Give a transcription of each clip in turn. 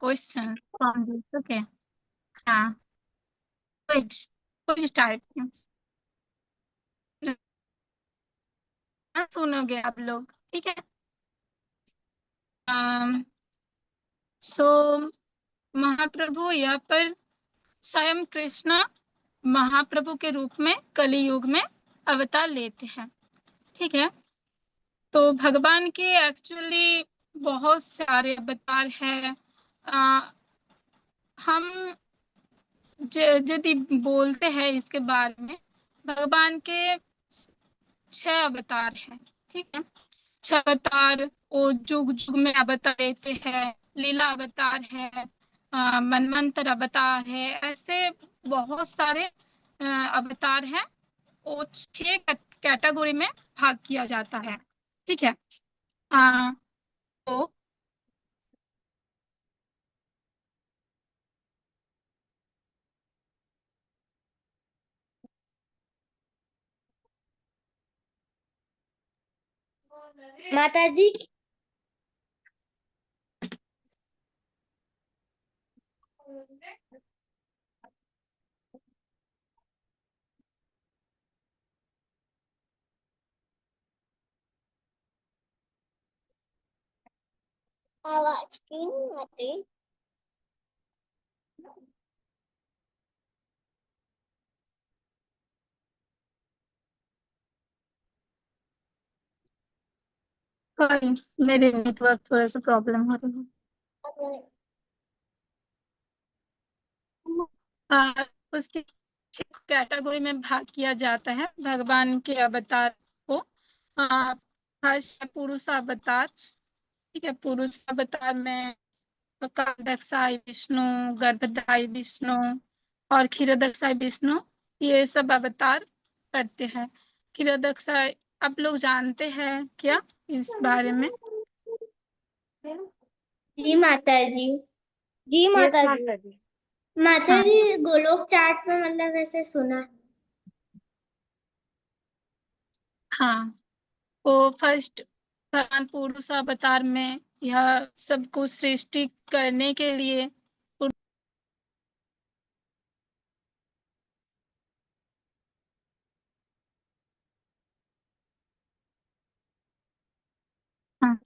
Question from this. Okay. हाँ। Quiz. Quiz type के। हाँ, सुनोगे आप लोग? ठीक है। सो महाप्रभु यहाँ पर स्वयं कृष्ण महाप्रभु के रूप में कली युग में अवतार लेते हैं। ठीक है। तो भगवान के एक्चुअली बहुत सारे अवतार हैं। अ, हम यदि बोलते हैं इसके बारे में, भगवान के 6 अवतार हैं। ठीक है। 6 अवतार वो जुग जुग में अवतार लेते हैं। लीला अवतार है, मनवंतर अवतार है, ऐसे बहुत सारे अवतार हैं। वो 6 कैटेगरी में भाग किया जाता है। ठीक है। आ, तो माता जी आवाज क्यों नहीं आती? कोई मेरे नेटवर्क थोड़ा सा प्रॉब्लम हो रही है। उसके 6 कैटेगरी में भाग किया जाता है भगवान के अवतार को। फर्स्ट है पुरुष अवतार। ठीक है। पुरुष अवतार में कालदक्षाय विष्णु, गर्भधारी विष्णु और क्षीरदक्षाय विष्णु, ये सब अवतार करते हैं। क्षीरदक्षाय आप लोग जानते हैं क्या इस बारे में? जी माता जी। जी माता जी। माता हाँ। जी गोलोक चाट में मतलब ऐसे सुना है। हाँ, वो फर्स्ट भगवान पुरुष अवतार में यह सब कुछ सृष्टि करने के लिए हाँ,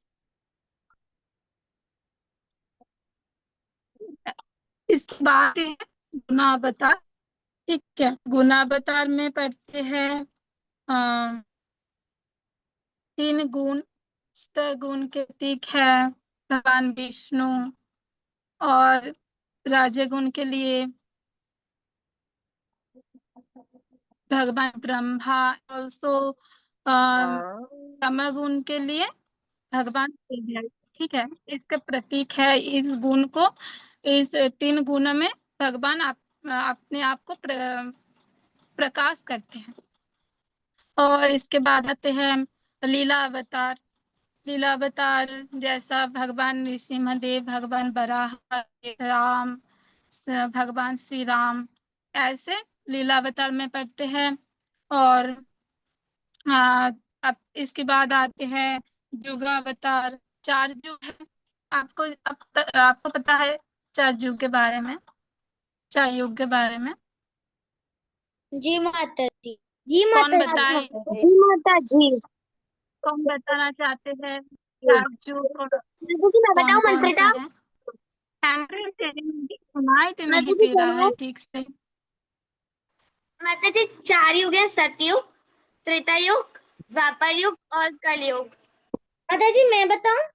इसके बाद है गुना अवतार। ठीक है। गुना अवतार में पढ़ते हैं 3 गुण। सतगुण के प्रतीक है भगवान विष्णु, और राजगुण के लिए भगवान ब्रह्मा, ऑल्सो तमगुण के लिए भगवान शिव है। ठीक है। इसका प्रतीक है इस गुण को। इस 3 गुणों में भगवान अपने आप को प्रकाश करते हैं। और इसके बाद आते हैं लीला अवतार। लीला अवतार जैसा भगवान नृसिंहदेव, भगवान बराह, राम, भगवान श्री राम, ऐसे लीला अवतार में पढ़ते हैं। और अब इसके बाद आते हैं युगा अवतार। 4 युग है। आपको पता है 4 युग के बारे में? 4 युग के बारे में जी माता जी। जी कौन माता बताए? जी। जी माता जी। कौन बताना चाहते हैं 4 युग माता जी मैं कौन बताऊं कौन से मंत्रिता? हैं? हैंनरी तेरी मुझे सुनाई तो नहीं माता जी दे रहा है सुनो। ठीक से। माता जी 4 युग है, सतयुग, त्रेता युग, द्वापर युग और कलयुग। माता जी मैं बताऊं?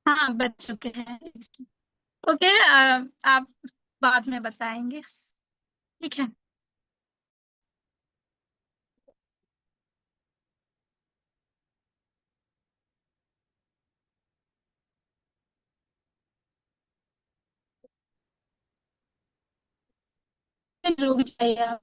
हाँ, बच चुके हैं। ओके। आप बाद में बताएंगे। ठीक है। रुक जाइए आप।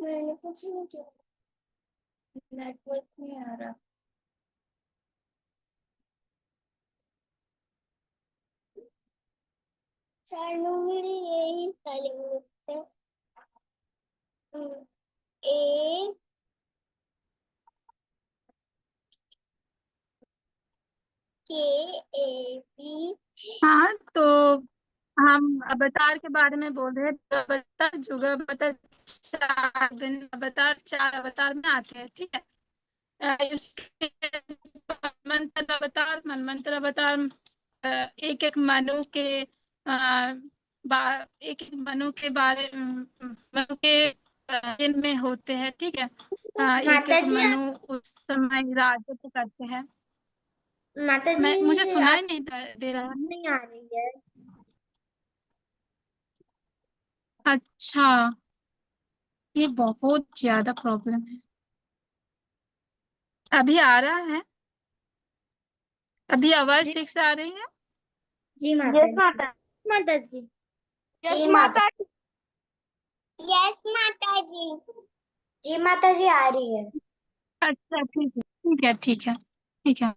मैंने कुछ नहीं किया, नेटवर्क नहीं आ रहा। चलो मेरी यही चलेंगे। ए के ए बी। हाँ, तो हम अवतार के बारे में बोल रहे हैं। तो अवतार, जुग अवतार, चार दिन अवतार, चार अवतार में आते हैं, ठीक है। इसके मनमंत्र अवतार, मनमंत्र अवतार एक एक मनु के एक एक मनु के बारे, मनु के दिन में होते हैं, ठीक है। एक माता एक जी, मनु उस समय राजत्व करते हैं। माता जी मुझे आप सुनाई नहीं दे रहा है। नहीं आ रही है। अच्छा, ये बहुत ज्यादा प्रॉब्लम है। अभी आ रहा है? अभी आवाज जी ठीक से आ रही है? जी माता जी, माता जी, जी माता, यस माता जी, जी माता जी आ रही है। अच्छा, ठीक है, ठीक है, ठीक है, ठीक है।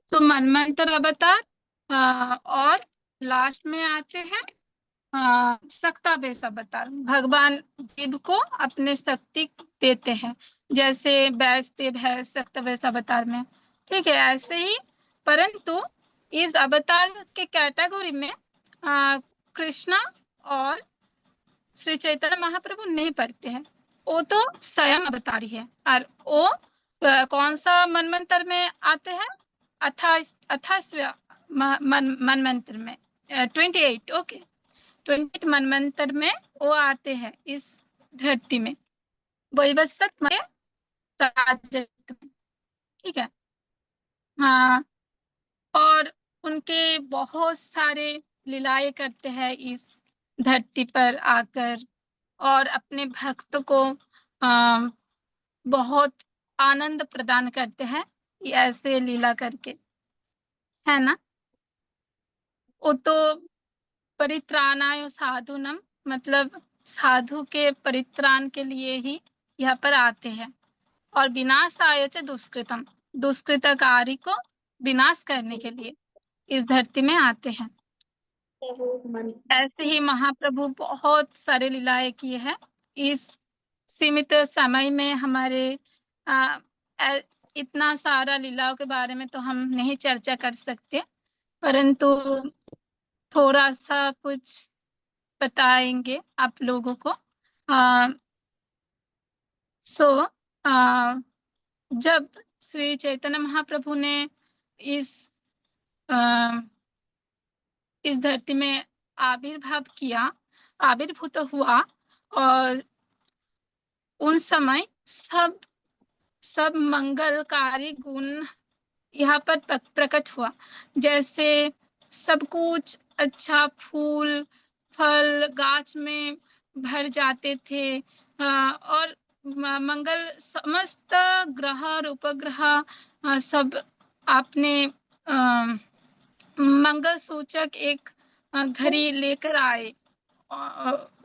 तो मनमंत्र अवतार और लास्ट में आते हैं सक्तावेश अवतार। भगवान शिव को अपने शक्ति देते हैं, जैसे वैष्णव है सक्तावेश अवतार में, ठीक है, ऐसे ही। परंतु इस अवतार के कैटेगरी में कृष्णा और श्री चैतन्य महाप्रभु नहीं पढ़ते हैं। वो तो स्वयं अवतारी है। और वो कौन सा मनमंत्र में आते हैं? 28वां मनमंत्र में, 28, ओके, 28 मनमंत्र में वो आते हैं इस धरती में, वैवस्वत में, प्राजक्त में, ठीक है। हाँ, और उनके बहुत सारे लीलाएं करते हैं इस धरती पर आकर, और अपने भक्त को आ, बहुत आनंद प्रदान करते हैं ये ऐसे लीला करके, है ना। वो तो परित्राणाय साधुनम, मतलब साधु के परित्राण के लिए ही यहाँ पर आते हैं। और विनाशाय च दुष्कृतम, दुष्कृतकारी को विनाश करने के लिए इस धरती में आते हैं। ऐसे ही महाप्रभु बहुत सारे लीलाएं किए हैं। इस सीमित समय में हमारे आ, ए- इतना सारा लीलाओं के बारे में तो हम नहीं चर्चा कर सकते, परंतु थोड़ा सा कुछ बताएंगे आप लोगों को। आ, सो आ, जब श्री चैतन्य महाप्रभु ने इस आ, इस धरती में आविर्भाव किया, आविर्भूत हुआ, और उन समय सब सब मंगलकारी गुण यहाँ पर प्रकट हुआ। जैसे सब कुछ अच्छा, फूल फल गाछ में भर जाते थे, और मंगल समस्त ग्रह और उपग्रह सब आपने मंगल सूचक एक घड़ी लेकर आए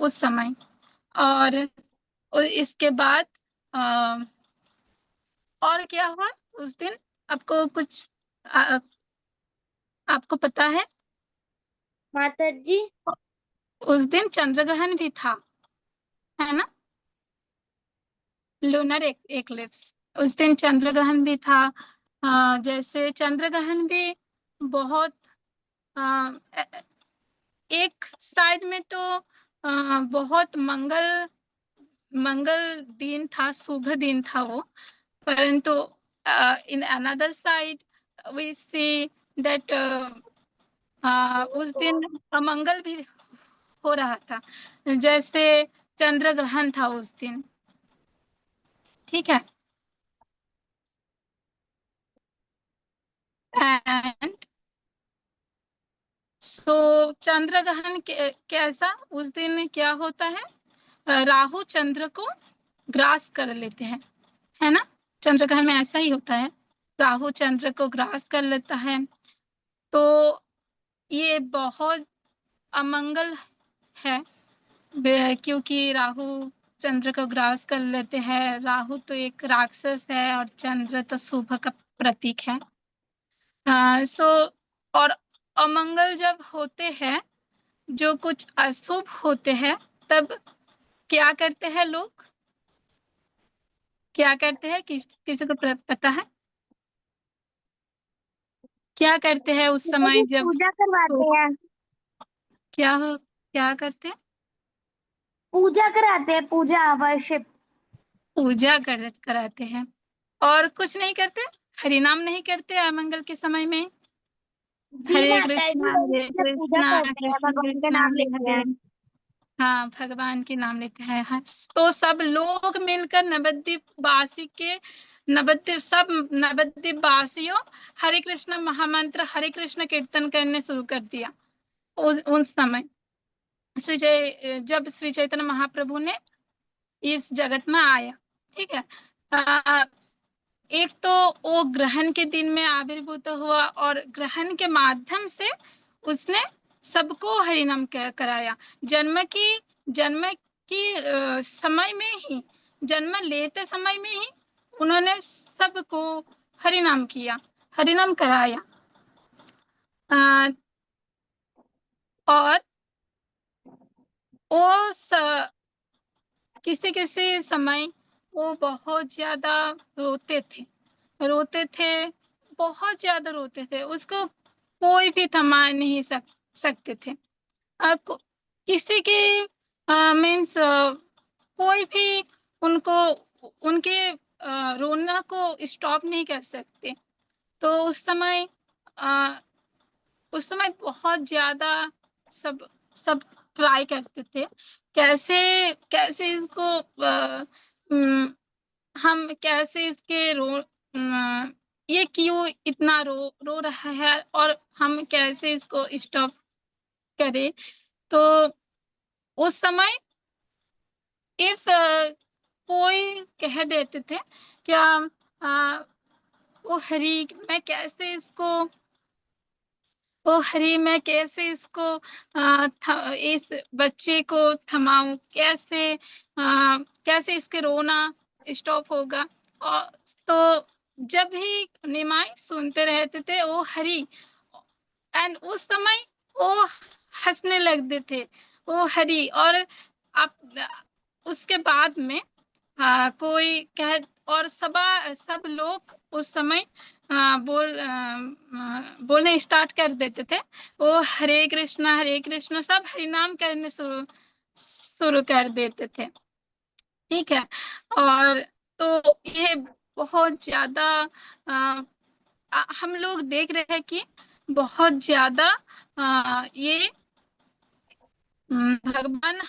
उस समय। और इसके बाद और क्या हुआ उस दिन? आपको कुछ आपको पता है? माता जी, उस दिन चंद्र ग्रहण भी था, है ना, लूनर एक्लिप्स। उस दिन चंद्र ग्रहण भी था। जैसे चंद्र ग्रहण भी बहुत एक साइड में तो बहुत मंगल मंगल दिन था, शुभ दिन था वो। परंतु in another side we see that उस दिन अमंगल भी हो रहा था, जैसे चंद्र ग्रहण था उस दिन, ठीक है। एंड सो चंद्र ग्रहण कैसा उस दिन क्या होता है? राहु चंद्र को ग्रास कर लेते हैं, है ना। चंद्र ग्रहण में ऐसा ही होता है, राहु चंद्र को ग्रास कर लेता है। तो ये बहुत अमंगल है। क्योंकि राहु चंद्र को ग्रास कर लेते हैं। राहु तो एक राक्षस है और चंद्र तो शुभ का प्रतीक है। सो और अमंगल जब होते हैं, जो कुछ अशुभ होते हैं, तब क्या करते हैं लोग? क्या करते हैं? किसी को पता है क्या करते हैं उस समय जब पूजा करवाते हैं। क्या करते हैं? पूजा कराते हैं, पूजा वर्शिप। पूजा कराते हैं। और कुछ नहीं करते? हरि नाम नहीं करते अमंगल के समय में? जी हरे माता जी, कृष्णा वही हरे जब पूजा कृष्णा करते हैं, कृष्ण भगवान का कृष्णा नाम हरे लेते हरे। हैं। हाँ, भगवान के नाम लेते हैं। हाँ, तो सब लोग मिलकर नवद्वीप वासी के नवद्वीप वासियों हरे कृष्ण महामंत्र हरे कृष्ण कीर्तन करने शुरू कर दिया। उस समय जब श्री चैतन्य महाप्रभु ने इस जगत में आया, ठीक है। एक तो वो ग्रहण के दिन में आविर्भूत हुआ और ग्रहण के माध्यम से उसने सबको हरिनाम कराया। जन्म की जन्म की समय में ही, जन्म लेते समय में ही उन्होंने सबको हरिनाम किया, हरिनाम कराया। अ, और वो किसी किसी समय वो बहुत ज्यादा रोते थे, रोते थे, बहुत ज्यादा रोते थे। उसको कोई भी थमा नहीं सकते थे। किसी के मीन्स कोई भी उनको उनके रोना को स्टॉप नहीं कर सकते। तो अ, उस समय बहुत ज्यादा सब सब ट्राई करते थे, कैसे कैसे इसको हम कैसे इसके ये क्यों इतना रो रहा है और हम कैसे इसको स्टॉप करें। तो उस समय इफ कोई कह देते थे क्या, अ, ओ हरी मैं कैसे इसको ओ हरी मैं कैसे इसको इस बच्चे को थमाऊं, कैसे इसके रोना स्टॉप होगा। और तो जब भी निमाई सुनते रहते थे ओ हरी, एंड उस समय वो हंसने लगते थे ओ हरी। और आप उसके बाद में कोई कह और सब लोग उस समय बोलने स्टार्ट कर देते थे वो हरे कृष्णा, सब हरि नाम करने शुरू कर देते थे, ठीक है। और तो ये बहुत ज्यादा हम लोग देख रहे हैं कि बहुत ज्यादा ये भगवान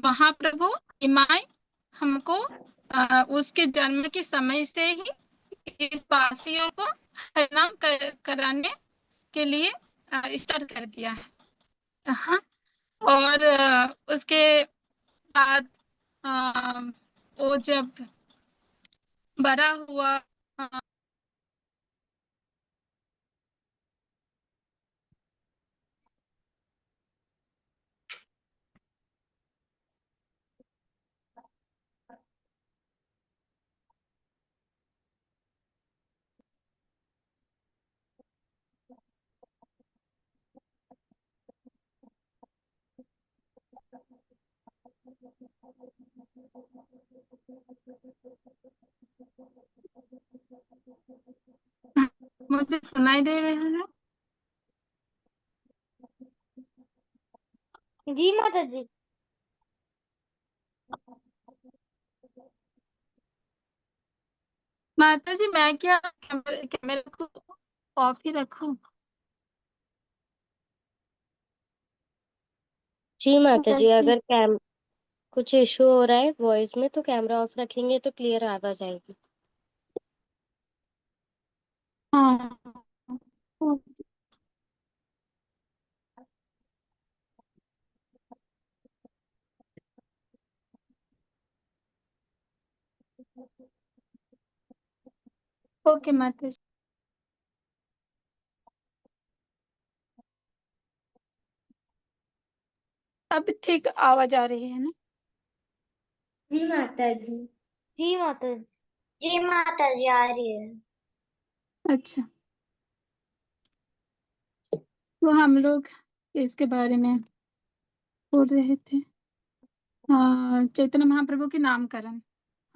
महाप्रभु इमाई हमको उसके जन्म के समय से ही इस वासियों को हरिनाम कराने के लिए स्टार्ट कर दिया है। हाँ। और उसके बाद अ, वो जब बड़ा हुआ, मुझे सुनाई दे रहा है? जी माता जी। माता जी मैं क्या कैमरे को ऑफ ही रखूं? जी माता जी, कैसे? अगर कुछ इशू हो रहा है वॉइस में तो कैमरा ऑफ रखेंगे तो क्लियर आवाज आएगी। हाँ। ओके माता जी। अब ठीक आवाज आ रही है ना? जी माता जी। जी माता जी। जी माता जी आ रही है। अच्छा, तो हम लोग इसके बारे में बोल रहे थे, चैतन्य महाप्रभु के नामकरण।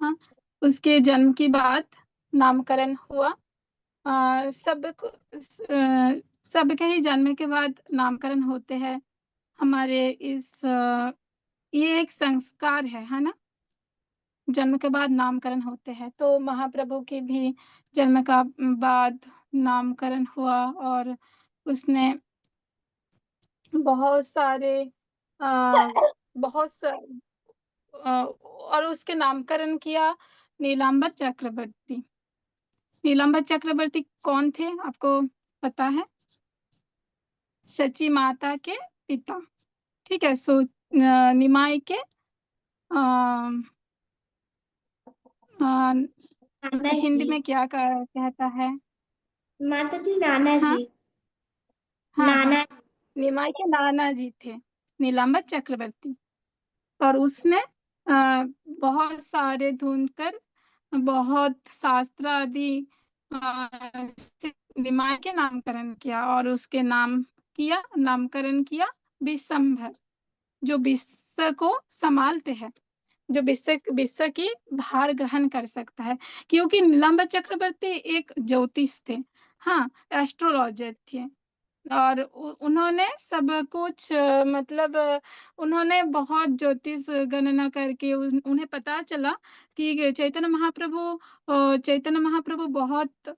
हाँ, उसके जन्म की बात, नामकरण हुआ। सबके ही जन्म के बाद नामकरण होते हैं हमारे ये एक संस्कार है ना। जन्म के बाद नामकरण होते हैं, तो महाप्रभु के भी जन्म का बाद नामकरण हुआ। और उसने बहुत सारे आ, बहुत सा, और उसके नामकरण किया नीलांबर चक्रवर्ती। नीलांबर चक्रवर्ती कौन थे, आपको पता है? सची माता के पिता। ठीक है, सो निमाई के आ, नाना हिंदी जी। में क्या कहता है? माता जी नाना हाँ जी। हाँ हाँ, नाना। निमाई के नाना जी थे नीलांबर चक्रवर्ती। और उसने बहुत सारे ढूंढ कर, बहुत शास्त्र आदि से निमाई के नामकरण किया, और उसके नामकरण किया विशंभर, जो विश्व को संभालते हैं, जो विश्व की भार ग्रहण कर सकता है। क्योंकि नीलांबर चक्रवर्ती एक ज्योतिष थे। हाँ, एस्ट्रोलॉजर थे। और उन्होंने सब कुछ मतलब उन्होंने बहुत ज्योतिष गणना करके उन्हें पता चला कि चैतन्य महाप्रभु बहुत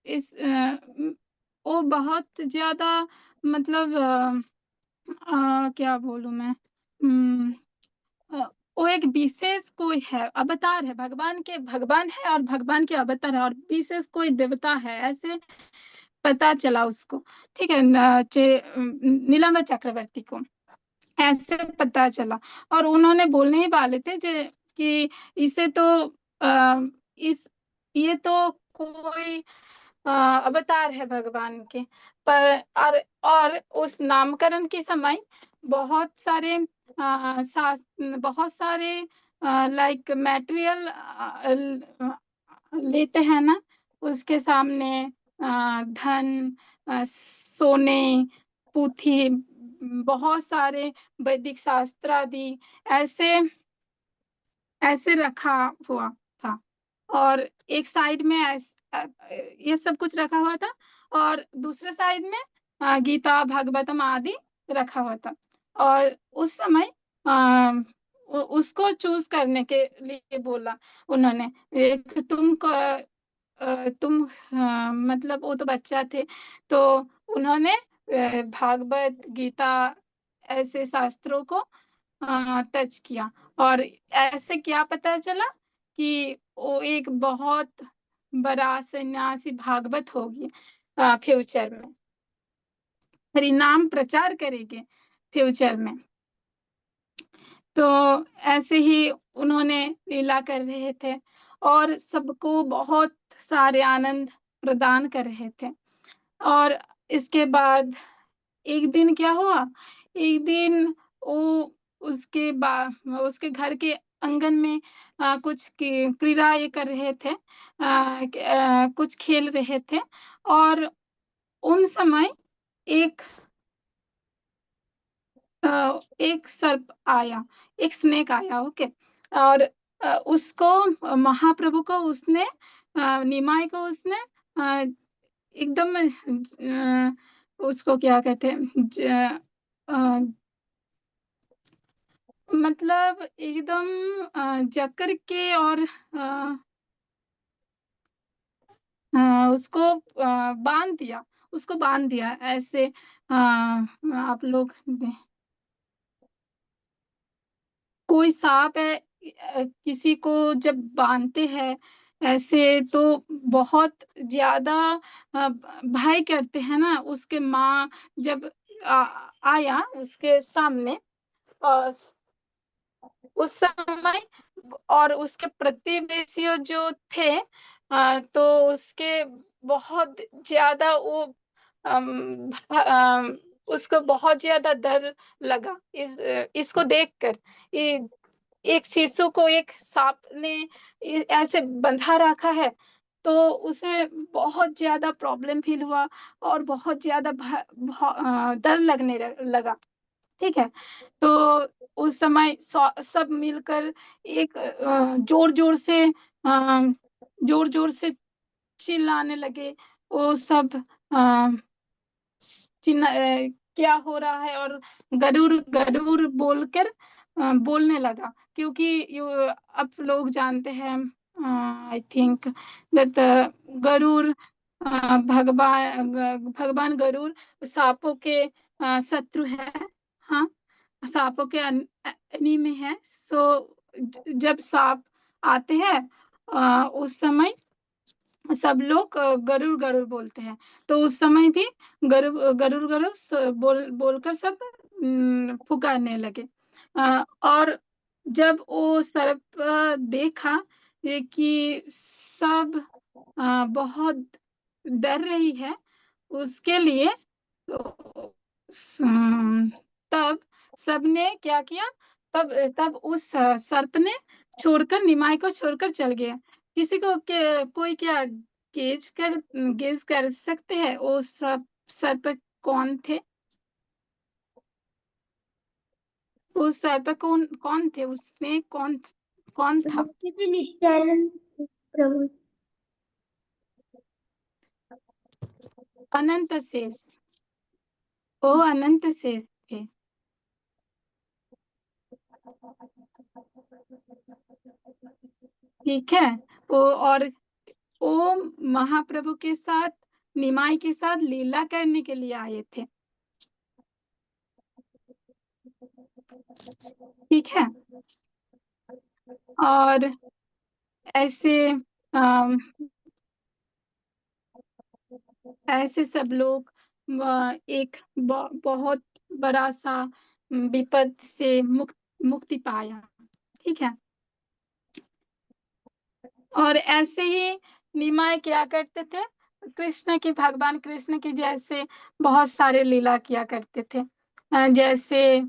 इस वो बहुत ज्यादा, मतलब क्या बोलूं मैं, हम्म, अ, वो एक विशेष कोई है, अवतार है, भगवान है और भगवान के अवतार है, और विशेष कोई देवता है, ऐसे पता चला उसको। ठीक है, नीलांबर चक्रवर्ती को ऐसे पता चला। और उन्होंने बोलने ही वाले थे कि इसे तो आ, इस ये तो कोई अवतार है भगवान के। पर और उस नामकरण के समय बहुत सारे बहुत सारे लाइक मटेरियल लेते हैं ना उसके सामने, धन, सोने, पुथी, बहुत सारे वैदिक शास्त्र आदि ऐसे ऐसे रखा हुआ था। और एक साइड में ये सब कुछ रखा हुआ था, और दूसरे साइड में गीता भागवतम आदि रखा हुआ था। और उस समय उसको चूज करने के लिए बोला उन्होंने। एक तुम मतलब वो तो बच्चा थे, तो उन्होंने भागवत गीता ऐसे शास्त्रों को टच किया। और ऐसे क्या पता चला कि वो एक बहुत बड़ा सन्यासी भागवत होगी फ्यूचर में, हरिनाम प्रचार करेंगे फ्यूचर में। तो ऐसे ही उन्होंने लीला कर रहे थे, और सबको बहुत सारे आनंद प्रदान कर रहे थे। और इसके बाद एक दिन क्या हुआ, एक दिन वो उसके घर के आंगन में कुछ क्रीड़ा ये कर रहे थे, कुछ खेल रहे थे। और उन समय एक एक सर्प आया, एक स्नेक आया। ओके। और उसको महाप्रभु को उसने निमाई को उसने एकदम उसको क्या कहते हैं, मतलब एकदम जकड़ के, और उसको बांध दिया ऐसे। आप लोग कोई सांप है, किसी को जब बांधते हैं ऐसे, तो बहुत ज्यादा भय करते हैं ना। उसके माँ जब आया उसके सामने, और उस समय, और उसके प्रतिवेशी जो थे, तो उसके बहुत ज्यादा वो उसको बहुत ज्यादा डर लगा इसको देखकर। ये एक शिशु को एक सांप ने ऐसे बंधा रखा है, तो उसे बहुत ज्यादा प्रॉब्लम फील हुआ और बहुत ज्यादा डर लगने लगा। ठीक है। तो उस समय सब मिलकर एक जोर जोर से जोर जोर से चिल्लाने लगे। वो सब क्या हो रहा है, और गरुड़ गरुड़ बोलकर बोलने लगा, क्योंकि अब लोग जानते हैं, आई थिंक दैट गरुड़ भगवान गरुड़ सांपों के शत्रु है। हाँ, सांपों के एनिमी है। सो जब सांप आते हैं उस समय सब लोग गरुड़ गरुड़ बोलते हैं। तो उस समय भी गरुड़ गरुड़ गरुड़ बोलकर सब पुकारने लगे। और जब वो सर्प देखा ये कि सब बहुत डर रही है उसके लिए, तो तब सबने क्या किया, तब तब उस सर्प ने छोड़कर निमाई को छोड़कर चल गया। किसी को कोई क्या गेज कर सकते हैं वो सर्प कौन थे? उस सर्प कौन कौन थे, उसमें कौन कौन था? प्रभु। अनंत शेष। वो अनंत शेष थे। ठीक है। वो और वो महाप्रभु के साथ, निमाई के साथ लीला करने के लिए आए थे। ठीक है। और ऐसे अम, ऐसे सब लोग एक बहुत बड़ा सा विपद से मुक्ति पाया। ठीक है। और ऐसे ही निमाय क्या करते थे, कृष्ण की, भगवान कृष्ण की जैसे बहुत सारे लीला किया करते थे। जैसे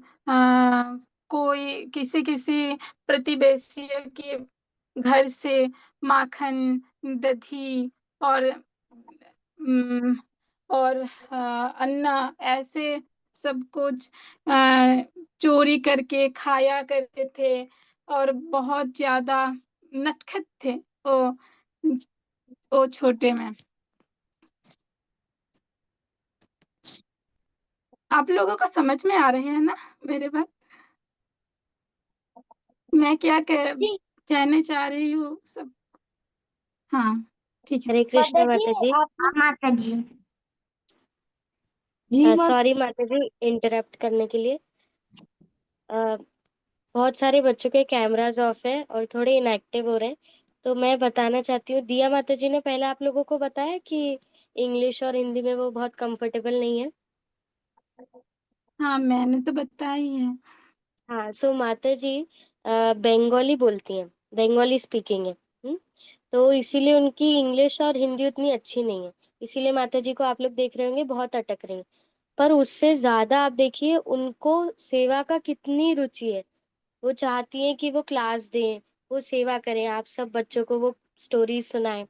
कोई किसी किसी प्रतिवेशी के घर से माखन, दही और अम, और अन्ना, ऐसे सब कुछ चोरी करके खाया करते थे। और बहुत ज्यादा नटखट थे वो छोटे में। आप लोगों को समझ में आ रहे हैं ना मेरे बात? मैं क्या कहने चाह रही हूँ सब? हाँ, ठीक है। हरे कृष्ण माता जी। माता जी। जी सॉरी माता जी इंटरप्ट करने के लिए। अ, बहुत सारे बच्चों के कैमरास ऑफ हैं और थोड़े इनएक्टिव हो रहे हैं, तो मैं बताना चाहती हूँ, दिया माता जी ने पहले आप लोगों को बताया कि इंग्लिश और हिंदी में वो बहुत कंफर्टेबल नहीं है। हाँ, मैंने तो बताया ही है। हाँ, सो माता जी बंगाली बोलती हैं, बंगाली स्पीकिंग है। तो इसीलिए उनकी इंग्लिश और हिंदी उतनी अच्छी नहीं है, इसीलिए माता जी को आप लोग देख रहे होंगे बहुत अटक रही हैं। पर उससे ज्यादा आप देखिए उनको सेवा का कितनी रुचि है। वो चाहती हैं कि वो क्लास दें, वो सेवा करें, आप सब बच्चों को वो स्टोरीज सुनाएं।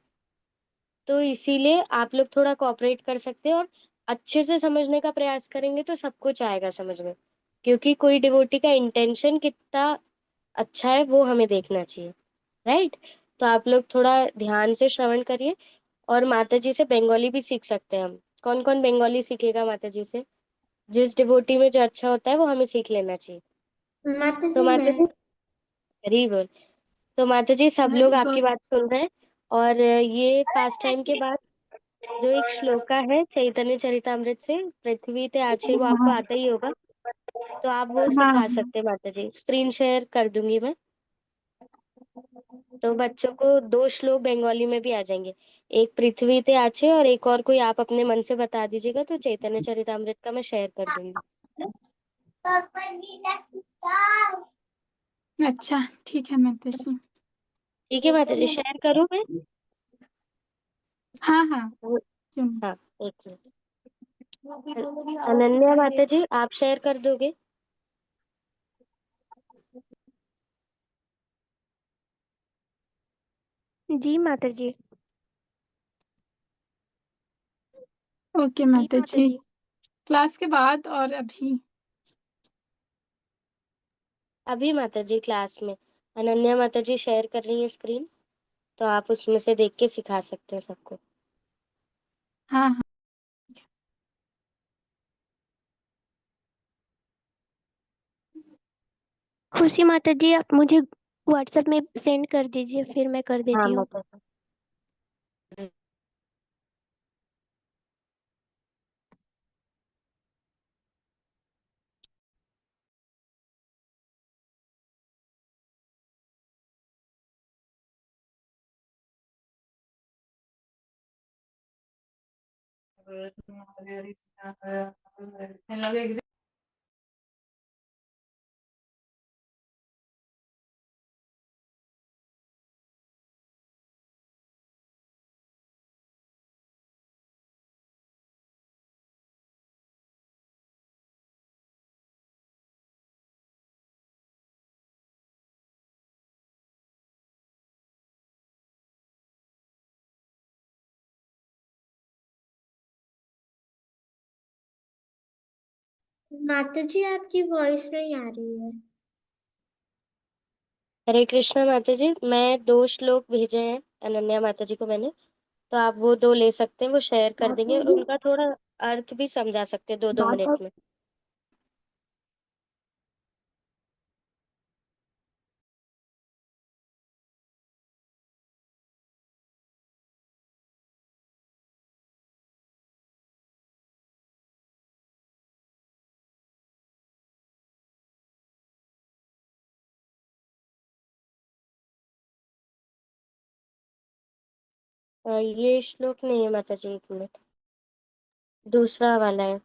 तो इसीलिए आप लोग थोड़ा कोऑपरेट कर सकते हैं और अच्छे से समझने का प्रयास करेंगे तो सब कुछ आएगा समझ में। क्योंकि कोई डिवोटी का इंटेंशन कितना अच्छा है वो हमें देखना चाहिए, राइट। तो आप लोग थोड़ा ध्यान से श्रवण करिए। और माता जी से बंगाली भी सीख सकते हैं हम। कौन कौन बंगाली सीखेगा माता जी से? जिस डिवोटी में जो अच्छा होता है वो हमें सीख लेना चाहिए। माता तो जी माता मैं। जी, हरी बोल। तो माता जी सब लोग हरि आपकी बोल। बात सुन रहे हैं। और ये पास टाइम के बाद जो एक श्लोका है चैतन्य चरितामृत से, पृथ्वी ते आछे, वो आपको आता ही होगा, तो आप वो हाँ, सिखा सकते हैं माता जी। स्क्रीन शेयर कर दूंगी मैं। तो बच्चों को दो श्लोक बंगाली में भी आ जाएंगे। एक पृथ्वी ते आछे और एक और कोई आप अपने मन से बता दीजिएगा, तो चैतन्य चरितामृत का मैं शेयर कर दूंगी। अच्छा, ठीक है माता जी। ठीक है माता जी, शेयर करूँ मैं? हाँ हाँ, क्यों नहीं। हाँ, एक मिनट। अनन्या माता जी, आप शेयर कर दोगे? जी माता जी। ओके जी माता माता जी। जी। क्लास के बाद और अभी? अभी माता जी क्लास में अनन्या माता जी शेयर कर रही है स्क्रीन, तो आप उसमें से देख के सिखा सकते हैं सबको। हाँ हाँ। खुशी माता जी, आप मुझे व्हाट्सएप में सेंड कर दीजिए, फिर मैं कर हाँ देती हूँ। माता जी। माता जी, आपकी वॉइस नहीं आ रही है। हरे कृष्णा माता जी, मैं 2 श्लोक भेजे हैं अनन्या माता जी को मैंने, तो आप वो 2 ले सकते हैं, वो शेयर कर देंगे माता और जी। उनका थोड़ा अर्थ भी समझा सकते हैं 2-2 माता मिनट में। ये श्लोक नहीं है माता जी, 1 मिनट, दूसरा वाला है।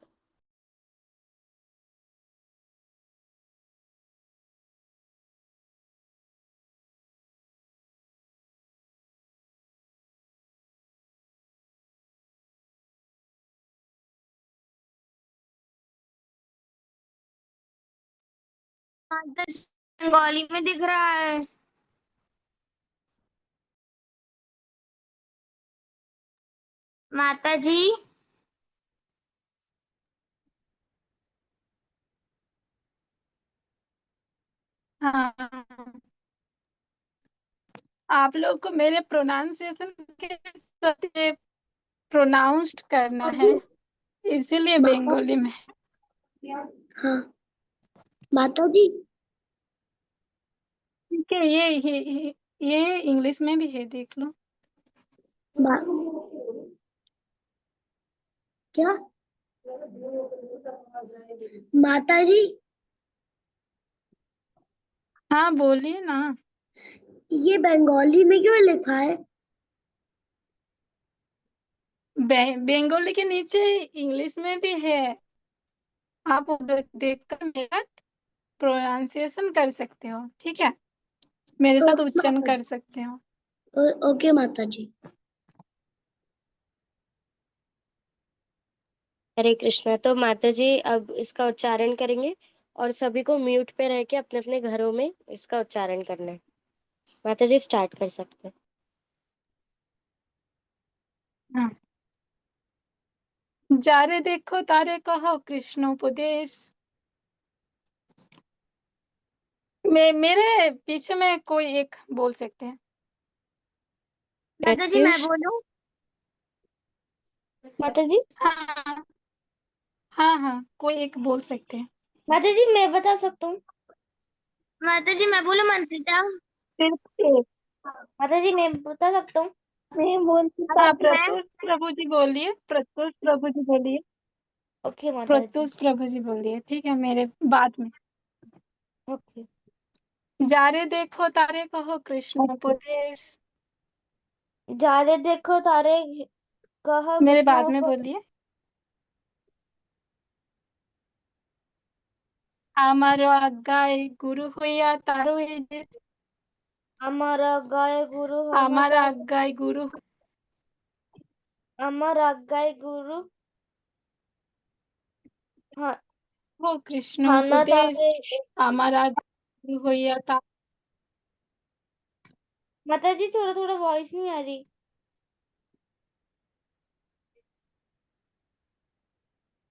माता जी, बंगाली में दिख रहा है। माता जी। हाँ, आप लोग को मेरे प्रोनाउंसिएशन के प्रति प्रोनाउंस्ड करना है, इसीलिए बंगाली में। हाँ माता जी। ठीक है, ये इंग्लिश में भी है, देख लो। मा, क्या माता जी, हाँ बोलिए ना। ये बंगाली में क्यों लिखा है? बंगाली के नीचे इंग्लिश में भी है, आप उधर देखकर मेरा प्रोनाउंसिएशन कर सकते हो, ठीक है, मेरे साथ ओके उच्चारण माता कर जी। सकते हो। ओके माता जी। हरे कृष्णा। तो माता जी अब इसका उच्चारण करेंगे और सभी को म्यूट पे रह के अपने अपने घरों में इसका उच्चारण करना है। माता जी स्टार्ट कर सकते हैं। हाँ। जा रे देखो तारे कहो कृष्णोपदेश। मेरे पीछे में कोई एक बोल सकते हैं। माता जी, मैं प्रत्युष। बोलूं? माता जी। हाँ हाँ हाँ, कोई एक बोल सकते हैं। माता जी, मैं बता सकता हूँ। माता जी, मैं बोलूं मंत्रिता? सिर्फ एक। माता जी, मैं बता सकता हूँ। मैं बोलती माता हाँ, जी, मैं। प्रत्युष प्रभु जी बोलिए, प्रत्युष प्रभु जी बोलिए, ओके माता जी। प्रत्युष प्रभु जी बोलिए, ठीक है, मेरे बाद में। ओके। जा रे देखो तारे कहो कृष्णोपदेश। जा रे देखो तारे कह मेरे कृष्ण बाद में को। बोलिए। আমার আজ্ঞায় গুরু হইয়া তারও এই যে। हमारा गाय गुरु होगा আমার तार। আজ্ঞায় গুরু। हमारा गाय गुरु हाँ हो कृष्ण हाँ ना उपदेश तारे। हमारा गुरु होइया ता। माता जी थोड़ा थोड़ा वॉइस नहीं आ रही।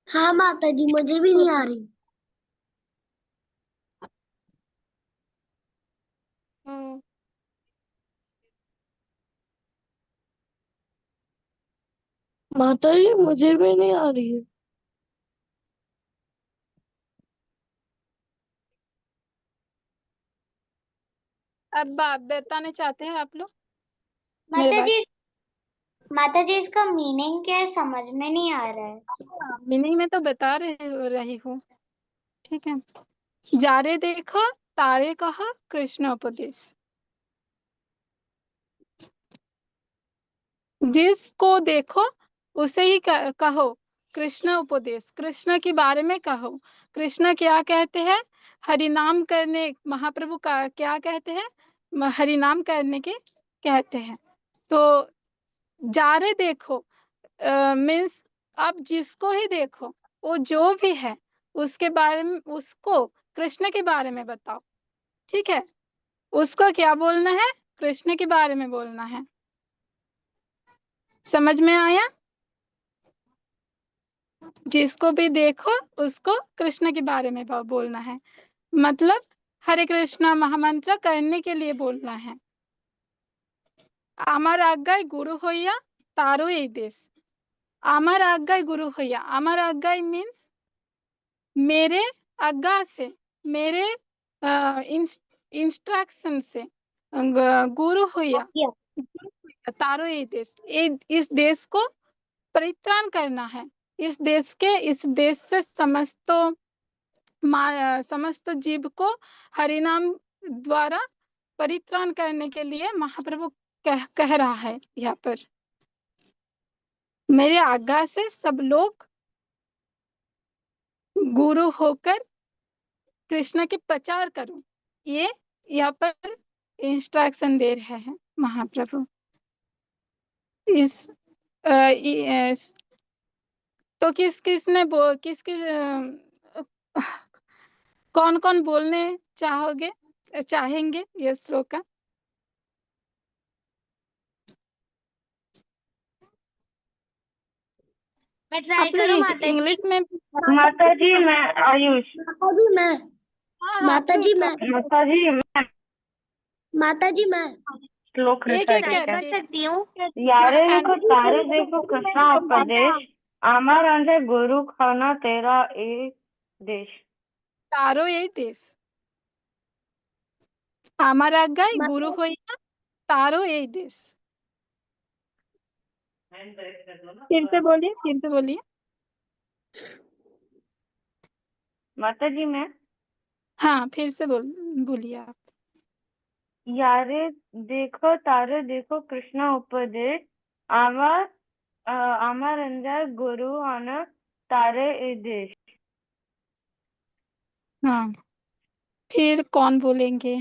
हाँ माता जी मुझे भी नहीं आ रही। हाँ माता जी मुझे भी नहीं आ रही है। अब बात बताने चाहते हैं आप लोग मेरे माता बात। जी, माता जी इसका मीनिंग क्या है समझ में नहीं आ रहा है। मीनिंग में तो बता रही हूँ। ठीक है। जारे देखो तारे कहा कृष्ण उपदेश। जिसको देखो उसे ही कहो कृष्ण उपदेश। कृष्ण के बारे में कहो। कृष्ण क्या कहते हैं? हरि नाम करने महाप्रभु का क्या कहते हैं? हरि नाम करने के कहते हैं। तो जारे देखो मीन्स आप जिसको ही देखो वो जो भी है उसके बारे में उसको कृष्ण के बारे में बताओ। ठीक है। उसको क्या बोलना है? कृष्ण के बारे में बोलना है। समझ में आया? जिसको भी देखो उसको कृष्ण के बारे में बोलना है। मतलब हरे कृष्णा महामंत्र करने के लिए बोलना है। আমার আজ্ঞায় গুরু হইয়া তারও এই দেশ। আমার আজ্ঞায় गुरु হইয়া। আমার আজ্ঞায় मीन्स मेरे आज्ञा से, मेरे इंस्ट्रक्शन से गुरु होया तारो ये देश। इस देश को परित्राण करना है। इस देश से समस्त जीव को हरिनाम द्वारा परित्राण करने के लिए महाप्रभु कह रहा है यहाँ पर। मेरे आज्ञा से सब लोग गुरु होकर कृष्ण के प्रचार करो। ये यहाँ पर इंस्ट्रक्शन दे रहे हैं महाप्रभु। इस तो किस किस ने किस किस कौन कौन बोलने चाहेंगे ये श्लोक का? मैं ट्राई आप करूं लोग माता जी। इंग्लिश में। माता जी मैं आयुष। माता जी मैं। हाँ हाँ माता ट्रू जी ट्रू। मैं। माता जी मैं माता जी मैं श्लोक एक रिसाइट एक ट्राई करते कर करके। हैं। सकती हूँ। यारे हाँ देखो तारे देखो कृष्णा उपदेश আমার अंदर गुरु खाना तेरा एक देश। तारो यही देश। আমার আজ্ঞায় গুরু माता হইয়া तारो यही देश। फिर से बोलिए। माता जी मैं हाँ फिर से बोलिए आप। यारे देखो तारे देखो कृष्णा उपदेश আমার আমার अंदर गुरु आना तारे ए देश। हाँ फिर कौन बोलेंगे?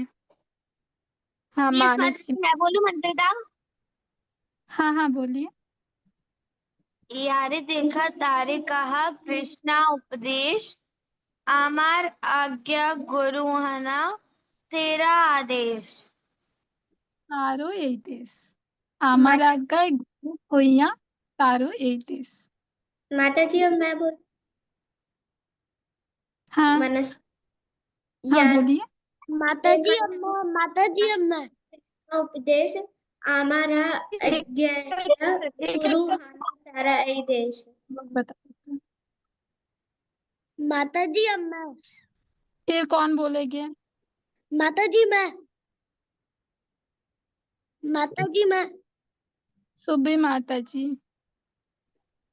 हाँ यस माता मानस। जी मैं बोलूं मंत्र का। हाँ हाँ बोलिए। यारे देखा तारे कहा कृष्णा उपदेश आमार आज्ञा गुरु हना तेरा आदेश। तारो यही देश। আমার আজ্ঞায় গুরু হইয়া तारो यही देश। माता जी अब मैं बोल। हाँ मनस हाँ यार बोलिए। माता जी अब मैं उपदेश हमारा एक अज्ञा एक गुरु हना तारा ए देश। बता। माता जी अब मैं। फिर कौन बोलेंगे? माता जी मैं। माता जी मैं। सुबह माता जी।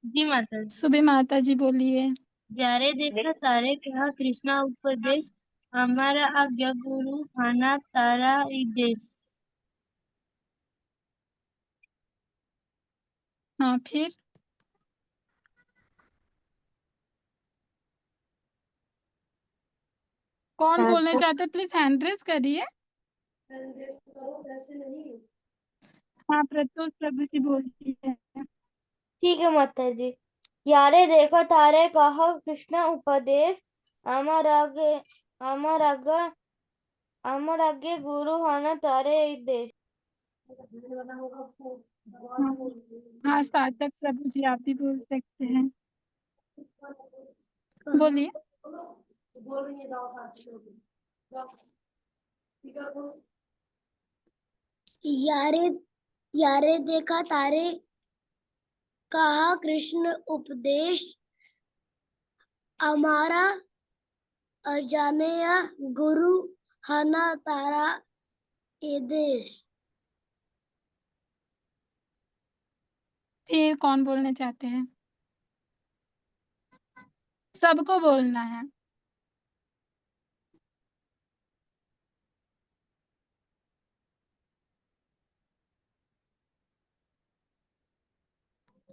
जी माता जी। सुबह माता जी बोलिए। जारे देखा तारे कहा कृष्णा उपदेश हमारा आज्ञा गुरु हना तारा ए देश। हाँ फिर कौन हाँ बोलने तो चाहते प्लीज हैंड रेस करिए। हाँ प्रत्युष प्रभु जी बोलिए। ठीक है माता जी। यारे देखो तारे कहा कृष्ण उपदेश अमर आगे अमर आगे अमर आगे गुरु होना तारे देश। हाँ हाँ, सार्थक प्रभु जी आप भी बोल सकते हैं, बोलिए। यारे यारे देखा तारे कहा कृष्ण उपदेश हमारा अजाने गुरु हना तारा ये देश। फिर कौन बोलना चाहते हैं? सबको बोलना है।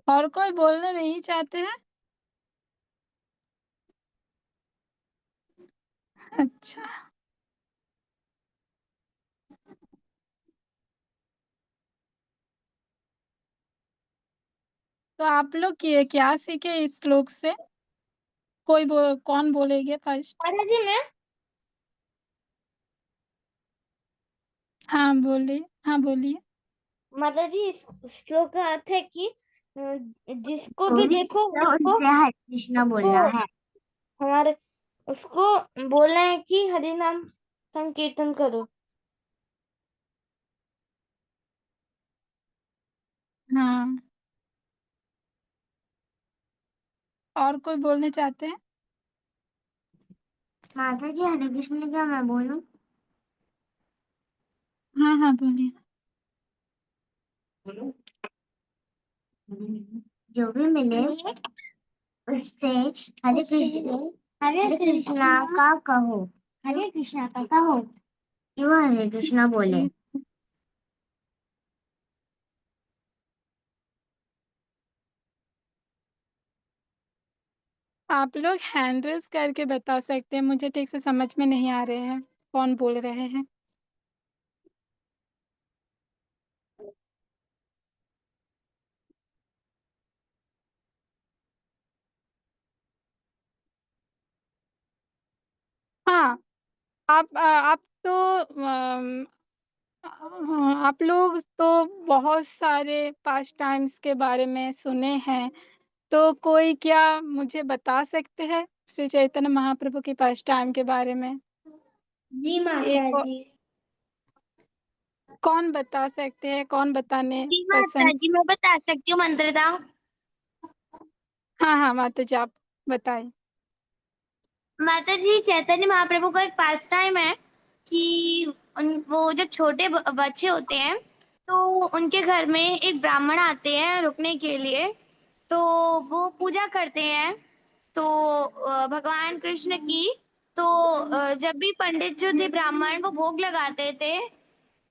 और कोई बोलना नहीं चाहते हैं? अच्छा, तो आप लोग क्या सीखे इस श्लोक से? कौन बोलेंगे फर्स्ट? जी मैं हाँ बोलिए, हाँ बोलिए। माता जी इस श्लोक का अर्थ है कि जिसको भी देखो उसको हरे कृष्णा बोलना है। हमारे उसको बोलना है कि हरि नाम संकीर्तन करो। हाँ, और कोई बोलने चाहते हैं? माता जी हरे कृष्ण क्या मैं बोलूं? हाँ हाँ बोलिए। जो भी मिले उससे हरे कृष्णा का कहो, हरे कृष्णा का कहो कि वो हरे कृष्णा बोले। आप लोग हैंड रेज करके बता सकते हैं, मुझे ठीक से समझ में नहीं आ रहे हैं कौन बोल रहे हैं। हाँ, आप तो आप लोग तो बहुत सारे पास्ट टाइम्स के बारे में सुने हैं, तो कोई क्या मुझे बता सकते हैं श्री चैतन्य महाप्रभु की पास्ट टाइम के बारे में? जी माता एक जी। कौन बता सकते हैं, कौन बताने जी माता पसंद? जी मैं बता सकती हूँ मंत्रदा। हाँ हाँ माता जी आप बताएं। माता जी चैतन्य महाप्रभु का एक पास टाइम है कि वो जब छोटे बच्चे होते हैं तो उनके घर में एक ब्राह्मण आते हैं रुकने के लिए, तो वो पूजा करते हैं तो भगवान कृष्ण की। तो जब भी पंडित जो थे ब्राह्मण वो भोग लगाते थे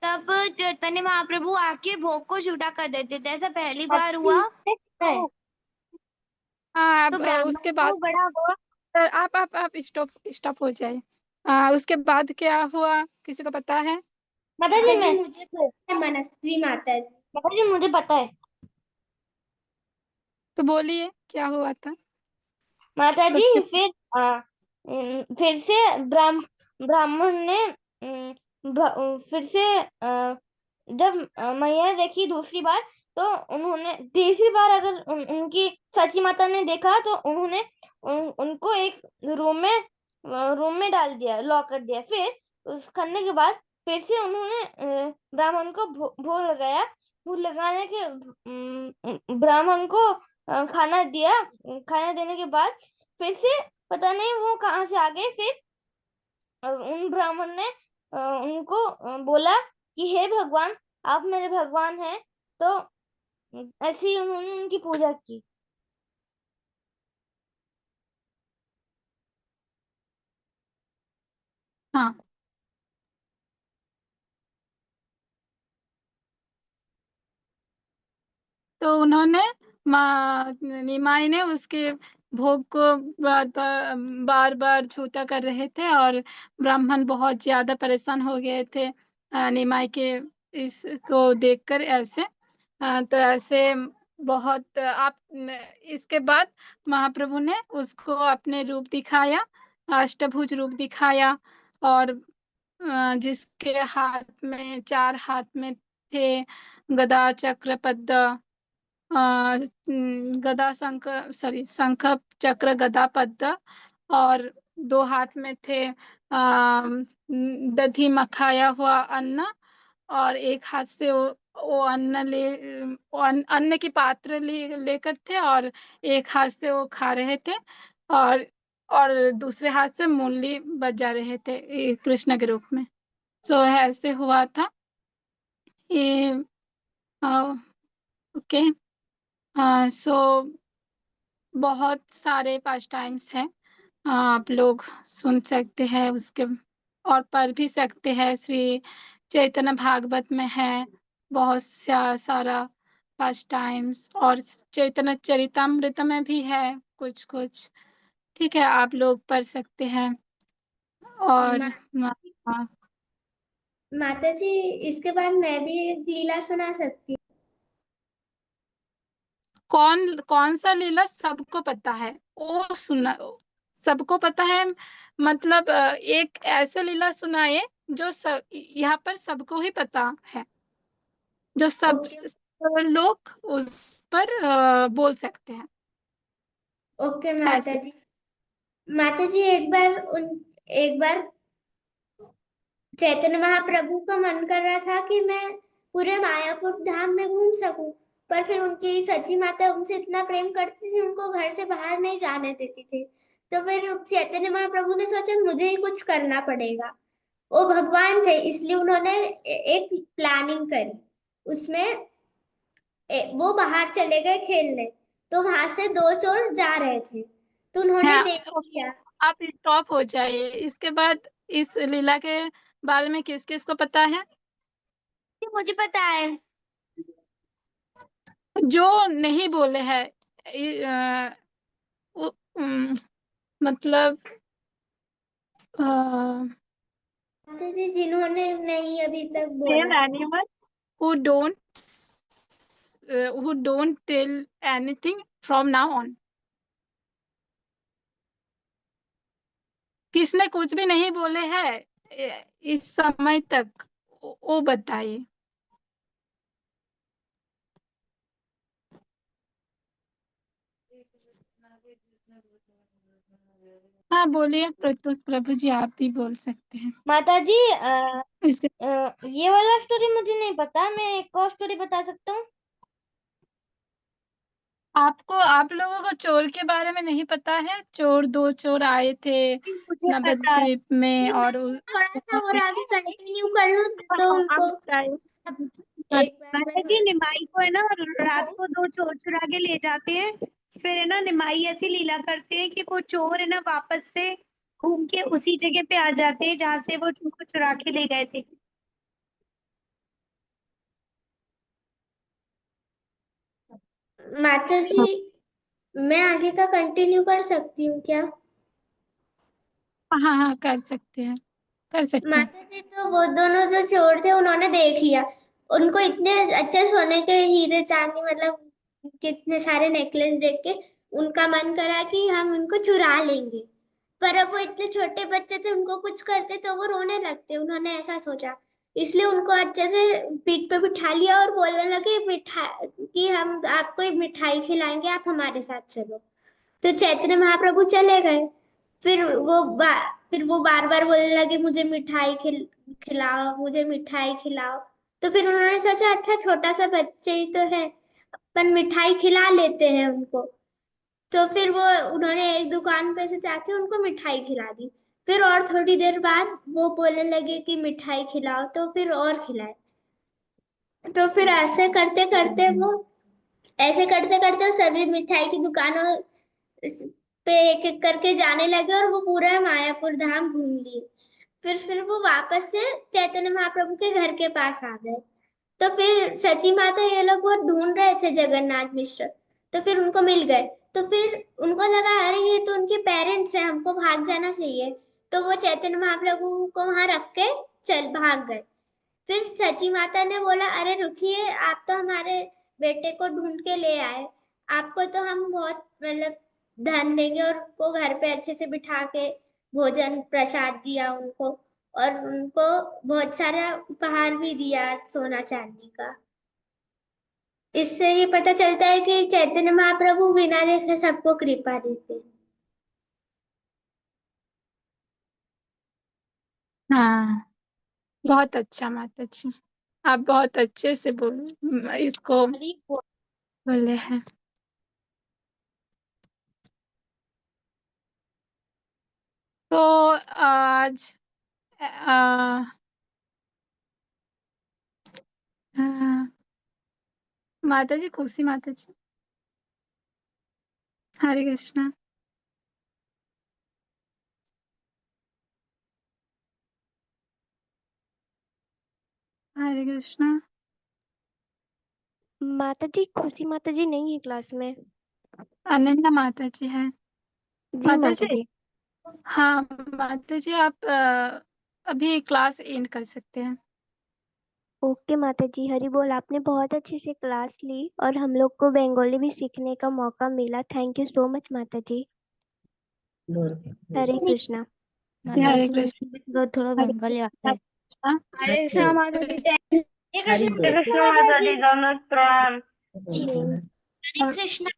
तब चैतन्य महाप्रभु आके भोग को छूटा कर देते थे। ऐसा पहली बार हुआ तो, हाँ तो अब ब्राह्मण उसके बाद को बड़ा हुआ। आप स्टॉप स्टॉप हो जाए। उसके बाद क्या हुआ, किसी को पता है? माता जी मैं मुझे पता है मनस्वी माता जी। माता जी मुझे पता है। तो बोलिए क्या हुआ था माता जी उसके। फिर से ब्राह्मण ने फिर से जब मैया ने देखी दूसरी बार तो उन्होंने तीसरी बार अगर उनकी सची माता ने देखा तो उन्होंने उनको एक रूम में डाल दिया, लॉक कर दिया। फिर उस करने के बाद फिर से उन्होंने ब्राह्मण को भोग लगाया। भोग लगाने के ब्राह्मण को खाना दिया। खाना देने के बाद फिर से पता नहीं वो कहाँ से आ गए। फिर उन ब्राह्मण ने उनको बोला कि हे भगवान आप मेरे भगवान हैं। तो ऐसे ही उन्होंने उनकी पूजा की। हाँ, तो उन्होंने माँ निमाई ने उसके भोग को बार बार छूता कर रहे थे, और ब्राह्मण बहुत ज्यादा परेशान हो गए थे निमाई के इसको देखकर। ऐसे तो ऐसे बहुत इसके बाद महाप्रभु ने उसको अपने रूप दिखाया, अष्टभुज रूप दिखाया, और जिसके हाथ में 4 हाथ में थे गदा चक्र पद्म, गदा शंख, सॉरी शंख चक्र गदा पद्म, और 2 हाथ में थे दधि मखाया हुआ अन्न, और एक हाथ से वो अन्न की पात्र लेकर थे, और एक हाथ से वो खा रहे थे, और और दूसरे हाथ से मुरली बजा रहे थे कृष्ण के रूप में। सो ऐसे हुआ था ये। ओके, सो बहुत सारे पास टाइम्स हैं, आप लोग सुन सकते हैं उसके, और पढ़ भी सकते हैं। श्री चैतन्य भागवत में है बहुत सारा पास टाइम्स, और चैतन्य चरितमृत में भी है कुछ कुछ। ठीक है, आप लोग पढ़ सकते हैं। और मा, हाँ, माता जी, इसके बाद मैं भी एक लीला सुना सकती कौन कौन सा लीला सबको पता है वो सुना, सबको पता है मतलब एक ऐसा लीला सुनाए जो सब यहाँ पर सबको ही पता है, जो हूँ। सब ओके। सब लोग उस पर बोल सकते हैं, ओके माता ऐसे। जी। माता जी, एक बार चैतन्य महाप्रभु का मन कर रहा था कि मैं पूरे मायापुर धाम में घूम सकूं, पर फिर उनकी सची माता उनसे इतना प्रेम करती थी, उनको घर से बाहर नहीं जाने देती थी। तो फिर चैतन्य महाप्रभु ने सोचा मुझे ही कुछ करना पड़ेगा। वो भगवान थे, इसलिए उन्होंने एक प्लानिंग करी। उसमें वो बाहर चले गए खेलने, तो वहां से 2 चोर जा रहे थे, तो उन्होंने हाँ, देख ओके, लिया। आप स्टॉप हो जाइए। इसके बाद इस लीला के बारे में किस किस को पता है? मुझे पता है। जो नहीं बोले हैं, मतलब माता जी, जिन्होंने नहीं अभी तक tell बोला। anyone who don't tell anything from now on। किसने कुछ भी नहीं बोले हैं इस समय तक, वो बताइए। हाँ बोलिए प्रत्युष प्रभु जी, आप भी बोल सकते हैं माता जी, इसके। ये वाला स्टोरी मुझे नहीं पता, मैं एक और स्टोरी बता सकता हूँ। आप लोगों को चोर के बारे में नहीं पता है? चोर, 2 चोर आए थे मुझे पता है। नवद्वीप में, फिर मैं और थोड़ा सा और आगे कंटिन्यू कर लूँ तो आप उनको बताइए। एक बार माता जी, निमाई को है ना रात को 2 चोर चुरा के ले जाते हैं। फिर है ना निमाई ऐसी लीला करते हैं कि वो चोर है ना वापस से घूम के उसी जगह पे आ जाते हैं जहाँ से वो उनको चुरा के ले गए थे। माता जी, मैं आगे का कंटिन्यू कर सकती हूँ क्या? हाँ हाँ, कर सकते हैं, कर सकते हैं। माता जी, तो वो दोनों जो चोर थे उन्होंने देख लिया, उनको इतने अच्छे सोने के हीरे चांदी, मतलब कितने सारे नेकलेस देख के उनका मन करा कि हम उनको चुरा लेंगे। पर अब वो इतने छोटे बच्चे थे, उनको कुछ करते तो वो रोने लगते, उन्होंने ऐसा सोचा। इसलिए उनको अच्छे से पीठ पे बिठा लिया और बोलने लगे कि हम आपको मिठाई खिलाएंगे, आप हमारे साथ चलो। तो चैतन्य महाप्रभु चले गए। फिर फिर वो बार बार बोलने लगे मुझे मिठाई खिलाओ, मुझे मिठाई खिलाओ। तो फिर उन्होंने सोचा अच्छा छोटा सा बच्चे ही तो है, अपन मिठाई खिला लेते हैं उनको। तो फिर वो उन्होंने एक दुकान पे से जाके उनको मिठाई खिला दी। फिर और थोड़ी देर बाद वो बोलने लगे कि मिठाई खिलाओ, तो फिर और खिलाए। तो फिर ऐसे करते करते सभी मिठाई की दुकानों पे एक एक करके जाने लगे और वो पूरा मायापुर धाम घूम लिए। फिर वो वापस से चैतन्य महाप्रभु के घर के पास आ गए। तो फिर सची माता ये लोग बहुत ढूंढ रहे थे जगन्नाथ मिश्र, तो फिर उनको मिल गए। तो फिर उनको लगा अरे ये तो उनके पेरेंट्स हैं, हमको भाग जाना चाहिए। तो वो चैतन्य महाप्रभु को वहां रख के चल भाग गए। फिर सची माता ने बोला अरे रुकिए, आप तो हमारे बेटे को ढूंढ के ले आए। आपको तो हम बहुत मतलब धन देंगे और उनको घर पे अच्छे से बिठा के भोजन प्रसाद दिया उनको, और उनको बहुत सारा उपहार भी दिया सोना चांदी का। इससे ये पता चलता है कि चैतन्य महाप्रभु बिना देखे सबको कृपा देते हैं। हाँ, बहुत अच्छा माता जी, आप बहुत अच्छे से इसको बोले हैं। तो आज माता जी, खुशी माता जी, हरे कृष्णा। हरे कृष्णा। माता जी, खुशी माता जी नहीं है क्लास में। अनन्या माता जी है। जी माता माता जी, जी। हाँ माता जी, आप अभी क्लास एंड कर सकते हैं। ओके माता जी, हरि बोल। आपने बहुत अच्छे से क्लास ली और हम लोग को बंगाली भी सीखने का मौका मिला। थैंक यू सो मच माता जी। हरे कृष्णा। हरे कृष्णा। थोड़ा हरे बंगाली आता है। कृष्णा। हरे कृष्णा माता जी, कृष्ण माता जी, नमः प्रणाम। हरे कृष्णा।